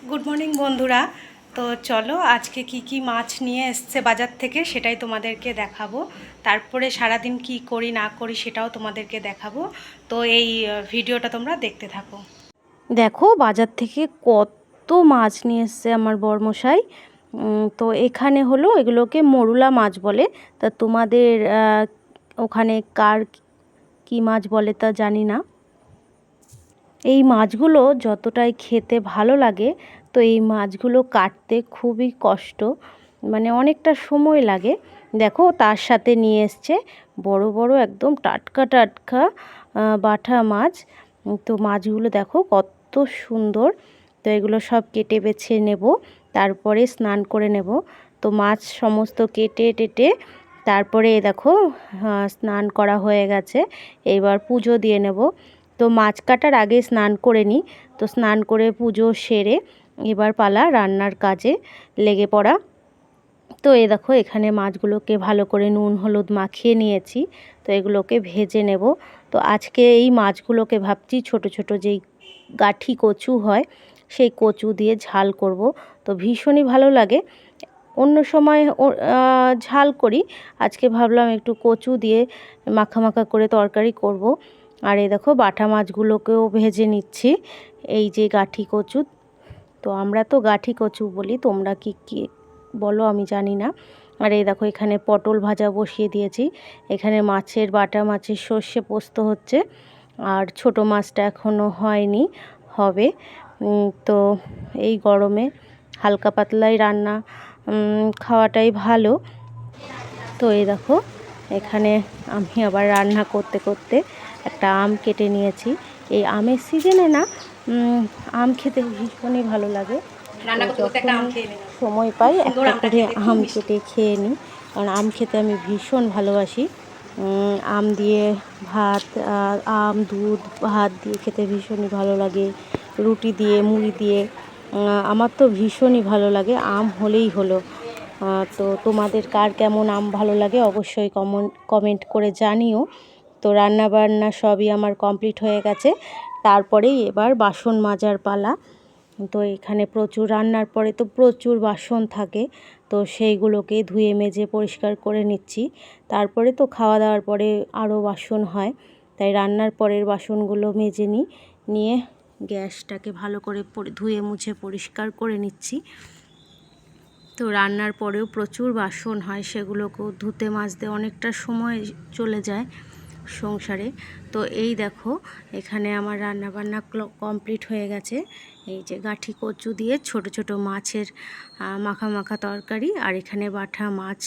Good morning বন্ধুরা। তো চলো আজকে কি মাছ নিয়ে এসছে বাজার থেকে সেটাই তোমাদেরকে দেখাবো। তারপরে সারাদিন কি করি না করি সেটাও তোমাদেরকে দেখাবো। তো এই ভিডিওটা তোমরা দেখতে থাকো। দেখো বাজার থেকে কত মাছ নিয়ে এসছে আমার বরমশাই। তো এখানে হলো এগুলোকে মরুলা মাছ বলে। তা তোমাদের ওখানে কার কি মাছ বলে তা জানি না। এই মাছগুলো যতটাই খেতে ভালো লাগে, তো এই মাছগুলো কাটতে খুবই কষ্ট, মানে অনেকটা সময় লাগে। দেখো তার সাথে নিয়ে এসছে বড় বড় একদম টাটকা টাটকা বাটা মাছ। তো মাছগুলো দেখো কত সুন্দর। তো এগুলো সব কেটে বেছে নেব, তারপরে স্নান করে নেব। তো মাছ সমস্ত কেটে টেটে তারপরে দেখো স্নান করা হয়ে গেছে, এবার পুজো দিয়ে নেব। তো মাছ কাটার আগে স্নান করে নিই। তো স্নান করে পুজো সেরে এবার পালা রান্নার কাজে লেগে পড়া। তো এই দেখো এখানে মাছগুলোকে ভালো করে নুন হলুদ মাখিয়ে নিয়েছি। তো এগুলোকে ভেজে নেব। তো আজকে এই মাছগুলোকে ভাবছি ছোট ছোট যেই গাঠি কচু হয় সেই কচু দিয়ে ঝাল করব। তো ভীষণই ভালো লাগে। অন্য সময় ঝাল করি, আজকে ভাবলাম একটু কচু দিয়ে মাখা মাখা করে তরকারি করব। আর এই দেখো বাটা মাছগুলোকেও ভেজে নিচ্ছি, এই যে গাঠি কচু। তো আমরা তো গাঠি কচু বলি, তোমরা কি কি বলো আমি জানি না। আর এই দেখো এখানে পটল ভাজা বসিয়ে দিয়েছি। এখানে মাছের বাটা মাছের সর্ষে পোস্ত হচ্ছে, আর ছোট মাছটা এখনও হয়নি, হবে। তো এই গরমে হালকা পাতলাই রান্না খাওয়াটাই ভালো। তো এই দেখো এখানে আমি আবার রান্না করতে করতে একটা আম কেটে নিয়েছি। এই আমের সিজনে না আম খেতে ভীষণই ভালো লাগে। যখন সময় পাই একটা করে আম কেটে খেয়ে নিই, কারণ আম খেতে আমি ভীষণ ভালোবাসি। আম দিয়ে ভাত, আম দুধ ভাত দিয়ে খেতে ভীষণই ভালো লাগে, রুটি দিয়ে মুড়ি দিয়ে আমার তো ভীষণই ভালো লাগে। আম হলেই হলো। তো তোমাদের কার কেমন আম ভালো লাগে অবশ্যই কমেন্ট করে জানিও। তো রান্না বান্না সবই আমার কমপ্লিট হয়ে গেছে, তারপরেই এবার বাসন মাজার পালা। তো এখানে প্রচুর রান্নার পরে তো প্রচুর বাসন থাকে, তো সেইগুলোকে ধুয়ে মেজে পরিষ্কার করে নিচ্ছি। তারপরে তো খাওয়া দাওয়ার পরে আরও বাসন হয়, তাই রান্নার পরের বাসনগুলো মেজে নিয়ে গ্যাসটাকে ভালো করে ধুয়ে মুছে পরিষ্কার করে নিচ্ছি। তো রান্নার পরেও প্রচুর বাসন হয়, সেগুলোকেও ধুতে মাজতে অনেকটা সময় চলে যায় সংসারে। তো এই দেখো এখানে আমার রান্না বান্না কমপ্লিট হয়ে গেছে। এই যে গাঠি কচু দিয়ে ছোট ছোট মাছের মাখা মাখা তরকারি, আর এখানে বাটা মাছ